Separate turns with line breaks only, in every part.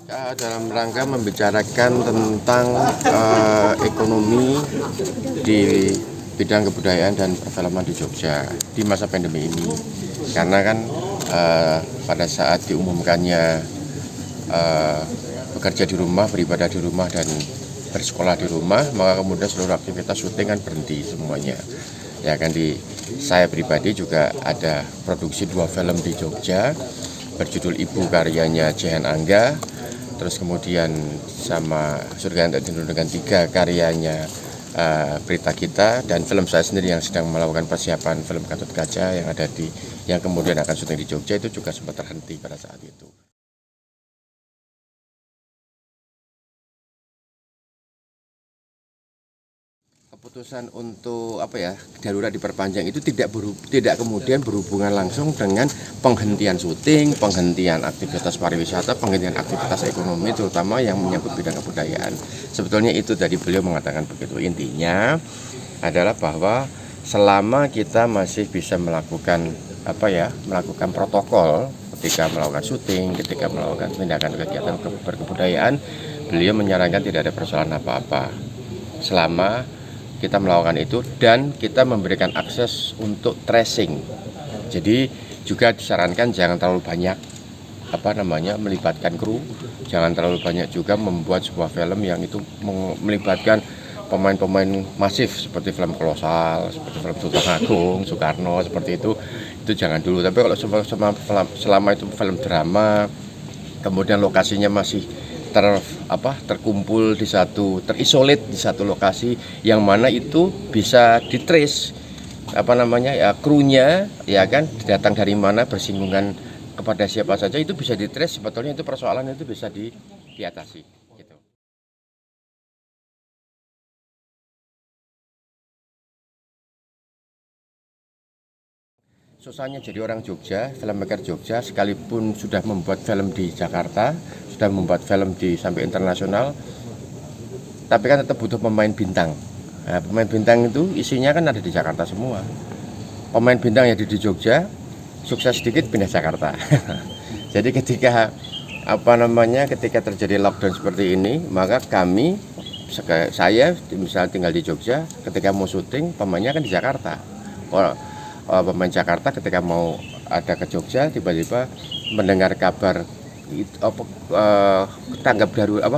Dalam rangka membicarakan tentang ekonomi di bidang kebudayaan dan perfilman di Jogja di masa pandemi ini, karena kan pada saat diumumkannya bekerja di rumah, beribadah di rumah, dan bersekolah di rumah, maka kemudian seluruh aktivitas syuting kan berhenti semuanya. Ya kan, saya pribadi juga ada produksi 2 film di Jogja berjudul Ibu karyanya Jehan Angga, terus kemudian sama Surga Yang Tak Dengan 3 karyanya Berita Kita, dan film saya sendiri yang sedang melakukan persiapan film Gatot Kaca yang kemudian akan syuting di Jogja, itu juga sempat terhenti pada saat itu. Keputusan untuk darurat diperpanjang itu tidak kemudian berhubungan langsung dengan penghentian syuting, penghentian aktivitas pariwisata, penghentian aktivitas ekonomi, terutama yang menyangkut bidang kebudayaan. Sebetulnya itu tadi beliau mengatakan begitu. Intinya adalah bahwa selama kita masih bisa melakukan protokol ketika melakukan syuting, ketika melakukan tindakan kegiatan berkebudayaan, beliau menyarankan tidak ada persoalan apa-apa selama kita melakukan itu dan kita memberikan akses untuk tracing. Jadi juga disarankan jangan terlalu banyak melibatkan kru, jangan terlalu banyak juga membuat sebuah film yang itu melibatkan pemain-pemain masif seperti film kolosal, seperti film Sultan Agung, Soekarno, seperti itu jangan dulu. Tapi kalau selama itu film drama, kemudian lokasinya masih terkumpul terisolit di satu lokasi, yang mana itu bisa ditrace krunya, ya kan, datang dari mana, bersinggungan kepada siapa saja, itu bisa ditrace. Sebetulnya itu persoalan itu bisa diatasi gitu. Susahnya jadi orang Jogja, filmmaker Jogja, sekalipun sudah membuat film di Jakarta, sudah membuat film sampai internasional, tapi kan tetap butuh pemain bintang. Nah, pemain bintang itu isinya kan ada di Jakarta semua. Pemain bintang yang ada di Jogja, sukses sedikit pindah Jakarta. Jadi ketika terjadi lockdown seperti ini, maka saya misalnya tinggal di Jogja, ketika mau syuting pemainnya kan di Jakarta. Pemain Jakarta ketika mau ada ke Jogja, tiba-tiba mendengar kabar tanggap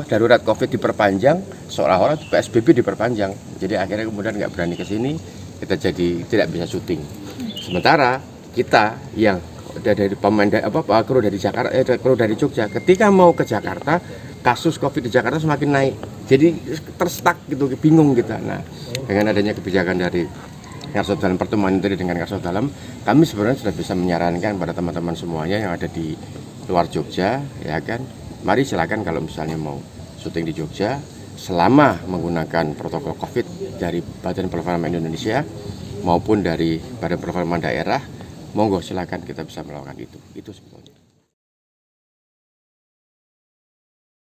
darurat COVID diperpanjang, seolah-olah PSBB diperpanjang. Jadi akhirnya kemudian nggak berani ke sini, kita jadi tidak bisa syuting. Sementara kita yang dari pemain kru dari Jakarta, kru dari Jogja, ketika mau ke Jakarta, kasus COVID di Jakarta semakin naik. Jadi terstak gitu, bingung kita. Nah, dengan adanya kebijakan dari Karsodalam, pertemuan itu dengan Karsodalam, kami sebenarnya sudah bisa menyarankan pada teman-teman semuanya yang ada di luar Jogja, ya kan, mari silakan kalau misalnya mau syuting di Jogja, selama menggunakan protokol COVID dari Badan Perfilman Indonesia maupun dari Badan Perfilman daerah, monggo silakan, kita bisa melakukan itu sebetulnya.